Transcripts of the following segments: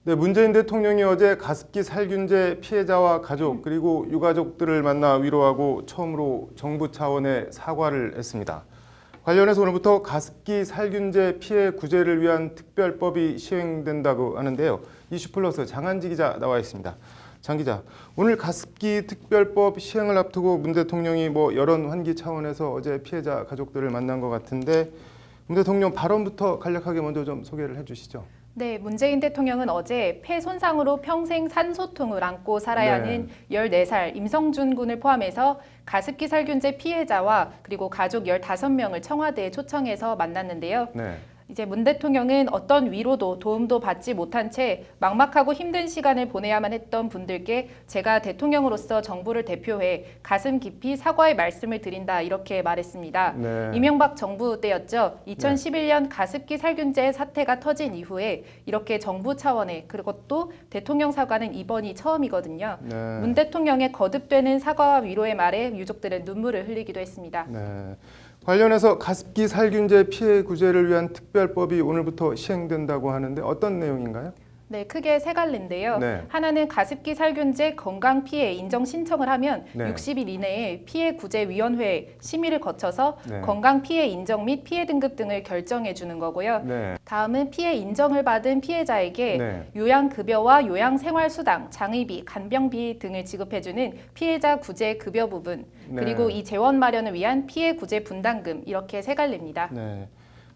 네, 문재인 대통령이 어제 가습기 살균제 피해자와 가족 그리고 유가족들을 만나 위로하고 처음으로 정부 차원의 사과를 했습니다. 관련해서 오늘부터 가습기 살균제 피해 구제를 위한 특별법이 시행된다고 하는데요. 이슈플러스 장한지 기자 나와 있습니다. 장 기자, 오늘 가습기 특별법 시행을 앞두고 문 대통령이 여론 환기 차원에서 어제 피해자 가족들을 만난 것 같은데 문 대통령 발언부터 간략하게 먼저 좀 소개를 해주시죠. 네, 문재인 대통령은 어제 폐 손상으로 평생 산소통을 안고 살아야 하는 14살 임성준 군을 포함해서 가습기 살균제 피해자와 그리고 가족 15명을 청와대에 초청해서 만났는데요. 이제 문 대통령은 어떤 위로도 도움도 받지 못한 채 막막하고 힘든 시간을 보내야만 했던 분들께 제가 대통령으로서 정부를 대표해 가슴 깊이 사과의 말씀을 드린다 이렇게 말했습니다. 이명박 정부 때였죠. 2011년 가습기 살균제 사태가 터진 이후에 이렇게 정부 차원의 그것도 대통령 사과는 이번이 처음이거든요. 문 대통령의 거듭되는 사과와 위로의 말에 유족들은 눈물을 흘리기도 했습니다. 관련해서 가습기 살균제 피해 구제를 위한 특별법이 오늘부터 시행된다고 하는데 어떤 내용인가요? 네, 크게 세 갈래인데요. 하나는 가습기 살균제 건강 피해 인정 신청을 하면 60일 이내에 피해구제위원회 심의를 거쳐서 건강 피해 인정 및 피해 등급 등을 결정해 주는 거고요. 다음은 피해 인정을 받은 피해자에게 요양급여와 요양생활수당, 장의비, 간병비 등을 지급해 주는 피해자 구제 급여 부분, 그리고 이 재원 마련을 위한 피해 구제 분담금 이렇게 세 갈래입니다.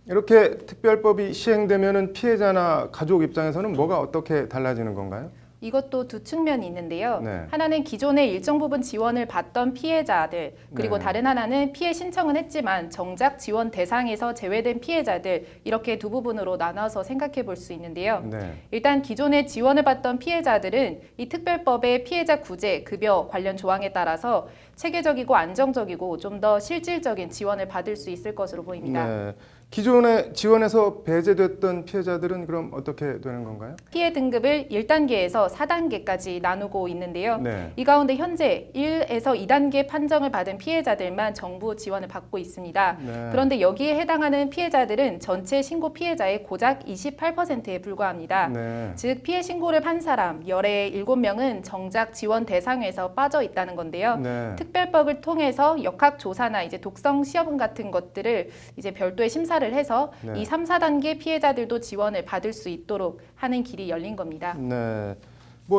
이렇게 특별법이 시행되면 피해자나 가족 입장에서는 뭐가 어떻게 달라지는 건가요? 이것도 두 측면이 있는데요. 하나는 기존에 일정 부분 지원을 받던 피해자들, 그리고 다른 하나는 피해 신청은 했지만 정작 지원 대상에서 제외된 피해자들, 이렇게 두 부분으로 나눠서 생각해 볼 수 있는데요. 일단 기존에 지원을 받던 피해자들은 이 특별법의 피해자 구제, 급여 관련 조항에 따라서 체계적이고 안정적이고 좀 더 실질적인 지원을 받을 수 있을 것으로 보입니다. 기존에 지원에서 배제됐던 피해자들은 그럼 어떻게 되는 건가요? 피해 등급을 1단계에서 4단계까지 나누고 있는데요. 이 가운데 현재 1에서 2단계 판정을 받은 피해자들만 정부 지원을 받고 있습니다. 그런데 여기에 해당하는 피해자들은 전체 신고 피해자의 고작 28%에 불과합니다. 즉 피해 신고를 한 사람 열의 7명은 정작 지원 대상에서 빠져 있다는 건데요. 특별법을 통해서 역학조사나 이제 독성 시험 같은 것들을 이제 별도의 심사를 해서 이 3, 4단계 피해자들도 지원을 받을 수 있도록 하는 길이 열린 겁니다.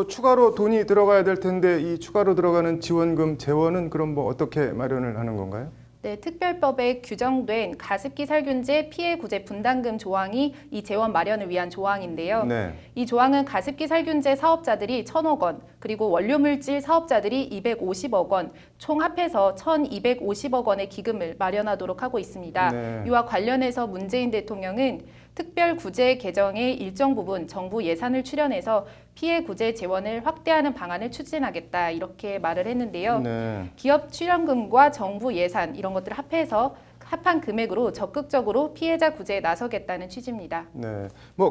추가로 돈이 들어가야 될 텐데 이 추가로 들어가는 지원금 재원은 그럼 어떻게 마련을 하는 건가요? 네, 특별법에 규정된 가습기 살균제 피해 구제 분담금 조항이 이 재원 마련을 위한 조항인데요. 이 조항은 가습기 살균제 사업자들이 1,000억 원, 그리고 원료물질 사업자들이 250억 원, 총 합해서 1,250억 원의 기금을 마련하도록 하고 있습니다. 이와 관련해서 문재인 대통령은 특별 구제 개정의 일정 부분 정부 예산을 출연해서 피해 구제 재원을 확대하는 방안을 추진하겠다 이렇게 말을 했는데요. 기업 출연금과 정부 예산 이런 것들을 합해서 합한 금액으로 적극적으로 피해자 구제에 나서겠다는 취지입니다.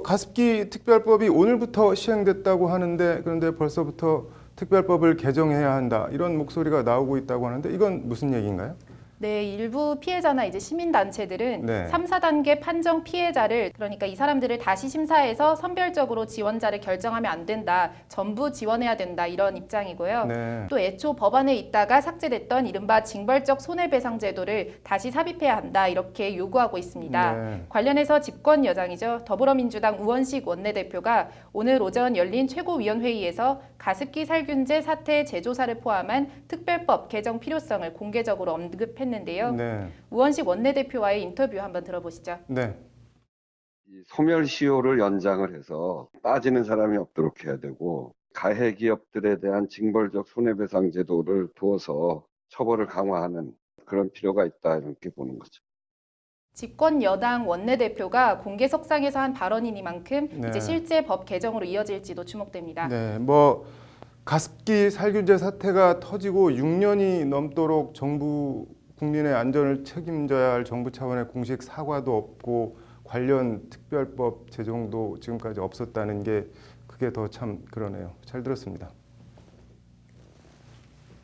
가습기 특별법이 오늘부터 시행됐다고 하는데 그런데 벌써부터 특별법을 개정해야 한다 이런 목소리가 나오고 있다고 하는데 이건 무슨 얘기인가요? 네, 일부 피해자나 이제 시민단체들은 3, 4단계 판정 피해자를 그러니까 이 사람들을 다시 심사해서 선별적으로 지원자를 결정하면 안 된다. 전부 지원해야 된다. 이런 입장이고요. 또 애초 법안에 있다가 삭제됐던 이른바 징벌적 손해배상 제도를 다시 삽입해야 한다. 이렇게 요구하고 있습니다. 관련해서 집권 여당이죠. 더불어민주당 우원식 원내대표가 오늘 오전 열린 최고위원회의에서 가습기 살균제 사태 재조사를 포함한 특별법 개정 필요성을 공개적으로 언급했는데요. 우원식 원내대표와의 인터뷰 한번 들어보시죠. 이 소멸시효를 연장을 해서 빠지는 사람이 없도록 해야 되고 가해 기업들에 대한 징벌적 손해배상 제도를 두어서 처벌을 강화하는 그런 필요가 있다 이렇게 보는 거죠. 집권 여당 원내대표가 공개석상에서 한 발언이니만큼 이제 실제 법 개정으로 이어질지도 주목됩니다. 가습기 살균제 사태가 터지고 6년이 넘도록 국민의 안전을 책임져야 할 정부 차원의 공식 사과도 없고 관련 특별법 제정도 지금까지 없었다는 게 그게 더 참 그러네요. 잘 들었습니다.